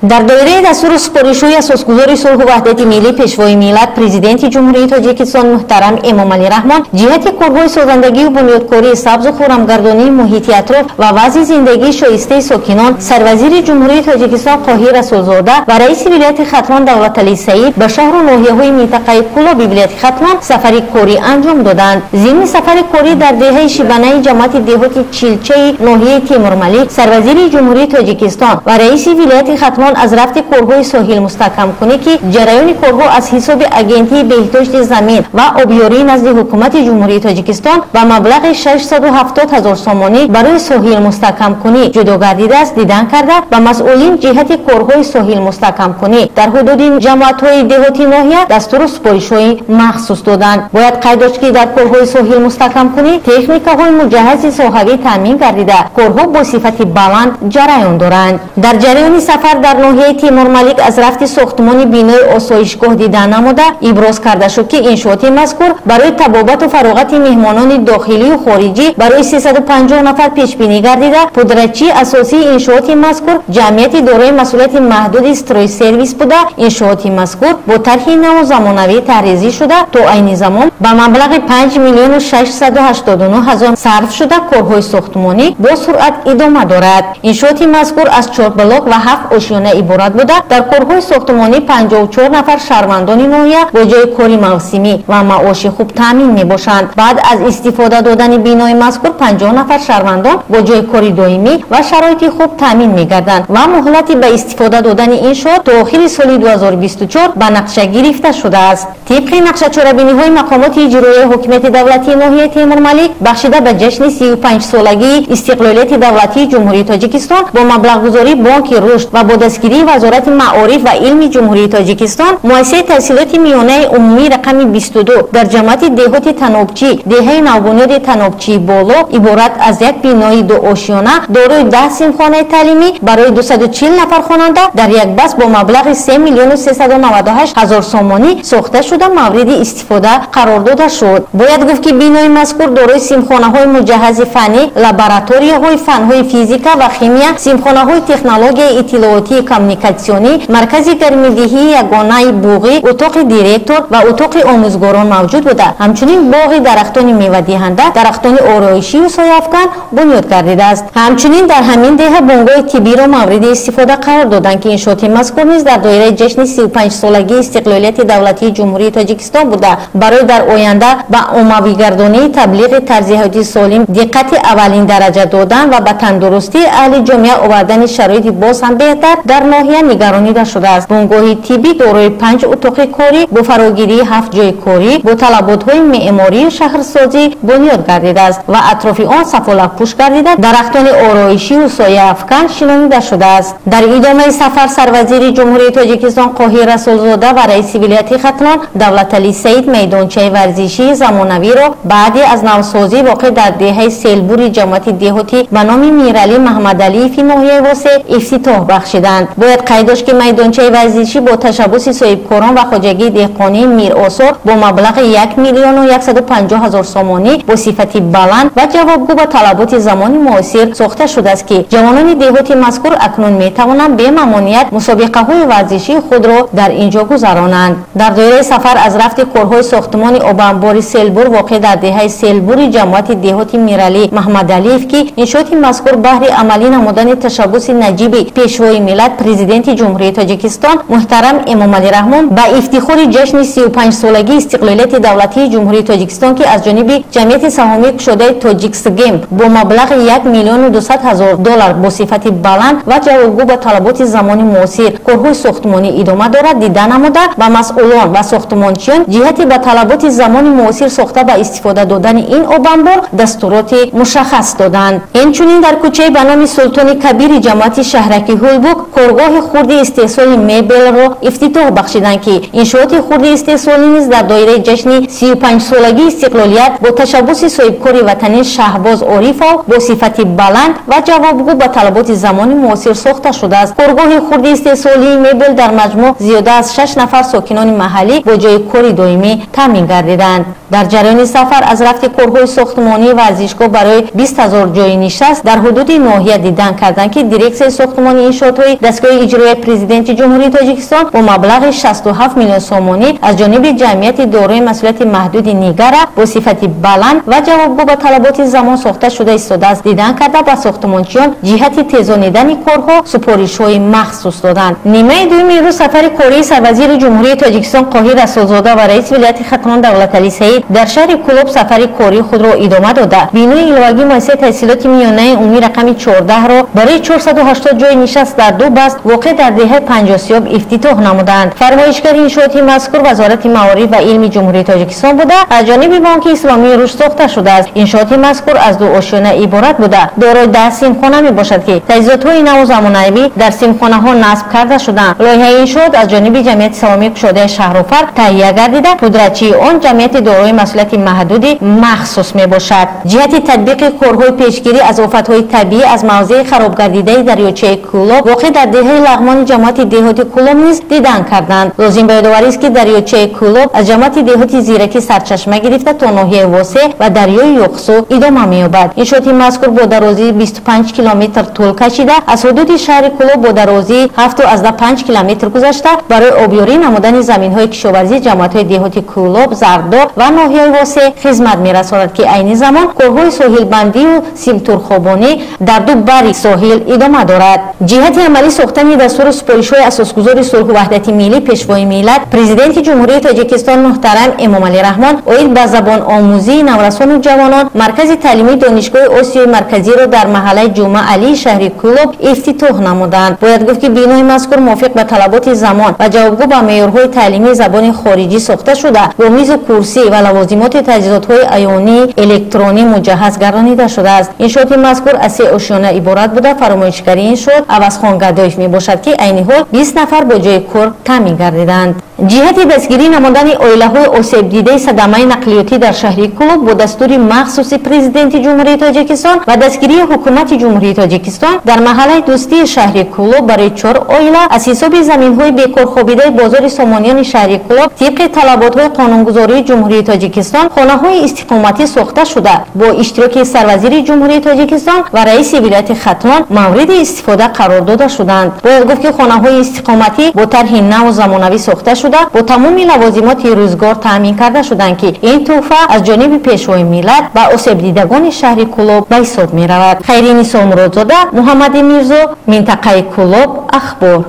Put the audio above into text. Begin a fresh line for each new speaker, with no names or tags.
در دایره دستور سپارش‌های اساسگذار صلح و وحدت ملی پیشوای ملت پرزیدنت جمهوری تاجیکستان محترم امامعلی رحمان جهت کارهای سازندگی و بنیادکاری سبز و خرمگردانی محیط اطراف و وضع زندگی شایسته ساکنان سروزیر جمهوری تاجیکستان قاهی رسولزاده و رئیس ولایت ختلان دولتعلی سعید به شهر و ناحیه‌های منطقه کلابی ولایت ختلان سفر کاری انجام دادند. ضمن سفر کاری در دهه شیبانه جماعت دهات چیلچه ناحیه تیمورملیک سروزیر جمهوری تاجیکستان و رئیس ولایت ختلان از رفت کارهای ساحل مستحکم کنی که جریان کارها از حساب اگنتی بهداشت زمین و آبیاری نزد حکومت جمهوری تاجیکستان و مبلغ 670,000 سومانی برای ساحل مستحکم کنی جدا گردیده است دیدن کرده و مسئولین جهت کارهای ساحل مستحکم کنی در حدود جماعت‌های دهاتی ناحیه دستور سپارش‌های مخصوص دادند. باید قید داشت که در کارهای ساحل مستحکم کنی تکنیک‌های مجهز ساحوی تامین گردیده کارها با صفت بلند جریان دارند. در جریان سفر در ناحیه تیمورملیک از رفت ساختمان بینای آسایشگاه دیدن نموده ابراز کرده شد که انشاءات مذکور برای تبابت و فراغت مهمانان داخلی و خارجی برای 350 نفر پیش بینی گردیده. پودرچی اساسی انشاءات مذکور جمعیت دارای مسئولیت محدود استرای سرویس بوده. انشاءات مذکور با طرح نو زمانوی طرحریزی شده تا عین زمان به مبلغ 5,689,000 صرف شده. کارهای ساختمانی با سرعت ادامه دارد. انشاءات مذکور از 4 بلاک و 7 آشیانه عبارت بوده. در کارهای ساختمانی 54 نفر شهروندان ناحیه با جای کاری موسمی و معاش خوب تامین میباشند. بعد از استفاده دادن بینای مذکور 50 نفر شهروندان با جای کاری دائمی و شرایط خوب تامین میگردند و مهلت به استفاده دادن انشاءات تا آخر سال 2024 به نقشه گرفته شده است. طبق نقشه چاره‌بینی‌های مقامات اجرایی حکومت دولتی ناحیه تیمورملیک بخشیده به جشن 35 سالگی استقلالیت دولتی جمهوری تاجیکستان با مبلغ گذاری بانک رشد و با دستگیری وزارت معارف و علم جمهوری تاجیکستان مؤسسه تحصیلات میانه عمومی رقم 22 در جماعت دهات تنابچی دهه نوبنیاد تنابچی بالا عبارت از یک بینای دو آشیانه دارای 10 صنفخانه تعلیمی برای 240 نفر خواننده در یک بس با مبلغ 3,398,000 سومانی ساخته شده مورد استفاده قرار داده شد. باید گفت که بینای مذکور دارای صنفخانه‌های مجهز فنی، لابراتوری‌های فن‌های فیزیکا و شیمیا، صنفخانه‌های تکنولوژی اطلاعاتی کامیونیکاسیونی، مرکز گرمایدهی یگانه بوغی، اتاق دیرکتور و اتاق آموزگاران موجود بوده. همچنین باغ درختان میوه‌دهنده، درختان آرایشی و سایه‌افکن بنیاد گردیده است. همچنین در همین دهه بنگاه طبی را مورد استفاده قرار دادند که انشاءات مذکور نیز در دایره جشن 35 سالگی استقلالیت دولتی جمهوری تاجیکستان بوده. برای در آینده به عمومی‌گردانی تبلیغ طرز حیات سالم دقت اولین درجه دادن و به تندرستی اهل جامعه آوردن شرایط باز هم بهتر در ناحیه نگرانیده شده است. بنگاه طبی دارای 5 اتاق کاری با فراگیری 7 جای کاری با طلبات‌های معماری و شهرسازی بنیاد گردیده است و اطراف آن سفالک پوش گردیده درختان آرایشی و سایه افکن شناخته شده است. در ادامه سفر سروزیر جمهوری تاجیکستان قاهی رسولزاده و رئیس ولایت ختلان دولتعلی سعید میدانچه ورزشی زمانوی را بعد از نوسازی واقع در دهه سیلبور جماعت دهاتی به نام میرعلی محمدعلی فی ناحیه واسه افتتاح بخشیدند. باید قید داشت که میدانچه ورزشی با تشبث صاحبکاران و خواجگی دهقانی میر آثار با مبلغ 1,150,000 سومانی با صفت بلند و جوابگو به طلبات زمان معاصر ساخته شده است که جوانان دهاتی مذکور اکنون می توانند به ممانعت مسابقه های ورزشی خود را در اینجا گذرانند. در دایره سفر از رفت کارهای ساختمان آب انبار سیلبور واقع در دهه سیلبور جماعت دهاتی میرعلی محمدعلی که انشاءات مذکور بهر عملی نمودن تشبث نجیب پیشوای ملت پرزیدنت جمهوری تاجیکستان محترم امامعلی رحمان به افتخار جشن 35 سالگی استقلالیت دولتی جمهوری تاجیکستان که از جانب جمعیت سهامی شده تاجیکس گیم با مبلغ 1,200,000 دلار با صفت بلند و جوابگو به طلبات زمان معاصر کارهای ساختمانی ادامه دارد دیدن نموده و مسئولان و ساختمانچیان جهت به طلبات زمان معاصر ساخته به استفاده دادن این آب انبار دستورات مشخص دادند. همچنین در کوچه به نام سلطان کبیر جماعت شهرکی هولبوک کارگاه خرد استحصال میبل را افتتاح بخشیدند که انشاءات خرد استحصالی نیز در دایره جشن 35 سالگی استقلالیت با تشبث صاحبکار وطنی شهباز عارف با صفت بلند و جوابگو به طلبات زمان معاصر ساخته شده است. کارگاه خرد استحصالی میبل در مجموع زیاده از 6 نفر ساکنان محلی با جای کاری دائمی تامین گردیدند. در جریان سفر از رفت کورهای ساختمانی ورزشگاه برای 20000 جای نشست در حدود ناحیه دیدن کردند که دیرکسیون ساختمانی انشاءات‌های دستگاه اجرایی پرزیدنت جمهوری تاجیکستان با مبلغ 67 میلیون سومانی از جانب جمعیت دارای مسئولیت محدود نیگر با صفت بلند و جوابگو به طلبات زمان ساخته شده ایستاده است. دیدن کرده با ساختمانچیان جهت تیزانیدن کارها سپارش‌های مخصوص دادند. نیمه دوم روز سفر کره سروزیر جمهوری تاجیکستان قاهر رسولزاده و رئیس ولایت ختلان دولتعلی سعید در شهر کلوب سفر کره خود را ادامه داده. بینای ایلواگی مؤسسه تحصیلات میانه عمومی رقم 14 را برای 480 جای نشست در دو بست واقع در دهه 50 افتتاح نمودند. فرمایشگر انشاءات مذکور وزارت معارف و علم جمهوری تاجیکستان بوده از جانب بانک اسلامی روش ساخته شده است. انشاءات مذکور از دو آشیانه عبارت بوده. دارای 10 سیمخانه میباشد که تجهیزات‌های نو و زمانه‌ای در سیمخانه‌ها نصب کرده شدند. لایحه انشاءات از جانب جمعیت سهامی گشاده شهرافر تهیه گردیده پودرچی آن جمعیت دارای مسئولیت محدود مخصوص میباشد. جهت تطبیق کارهای پیشگیری از آفت‌های طبیعی از موضع خراب گردیده دریاچه کولوب واقع در دهه لغمان جماعت دهاتی کولوب نیز دیدن کردند. لازم به یادآوری است که دریاچه کولوب از جماعت دهاتی زیرکی سرچشمه گرفته تا ناحیه واسع و دریای یوخسو ادامه می‌یابد. انشاءات مذکور با درازی 25 کیلومتر طول کشیده از حدود شهر کولوب با درازی 7.5 کیلومتر گذشته برای آبیاری نمودن زمین‌های کشاورزی جماعت‌های دهاتی کولوب، زردار و ناحیه واسع خدمت می‌رساند که عین زمان کارهای ساحل بندی و سیمتورخوابانی در دو بری ساحل ادامه دارد. جهت عملی ساختن دستور سپارش‌های اساسگذار صلح و وحدت ملی پیشوای ملت پرزیدنت جمهوری تاجیکستان محترم امامعلی رحمان اوید به زبان آموزی نورسان و جوانان مرکز تعلیمی دانشگاه آسیای مرکزی را در محله جمعه علی شهر کولوب افتتاح نمودند. باید گفت که بینای مذکور موافق به طلبات زمان و جوابگو به معیارهای تعلیمی زبان خارجی ساخته شده با میز و کرسی و لوازمات تجهیزات‌های عیانی الکترونی مجهز گردانیده شده است. انشاءات مذکور از 3 آشیانه عبارت بوده. فرمایشگری انشاءات عوضخان گدایف میباشد که عین حال 20 نفر با جای کار کم می‌گردیدند. جهت دستگیری نمودن عائله‌های آسیب دیده صدمه نقلیاتی در شهر کولوب با دستور مخصوص پرزیدنت جمهوری تاجیکستان و دستگیری حکومت جمهوری تاجیکستان در محله دوستی شهر کولوب برای 4 عائله از حساب زمین‌های بیکار خوابیده بازار سامانیان شهر کولوب طبق طلبات‌های قانونگذاری جمهوری تاجیکستان خانه‌های استقامتی ساخته شده با اشتراک سروزیر جمهوری تاجیکستان و رئیس ولایت ختلان مورد استفاده قرار داده شدند. باید گفت که خانه‌های استقامتی با طرح نو و زمانوی ساخته شده با تمام لوازمات روزگار تامین کرده شدند که این تحفه از جانب پیشوای ملت و آسیب دیدگان شهر کولوب به حساب می‌رود. خیرین سامرودزاده، محمد میرزا، منطقه کولوب، اخبار.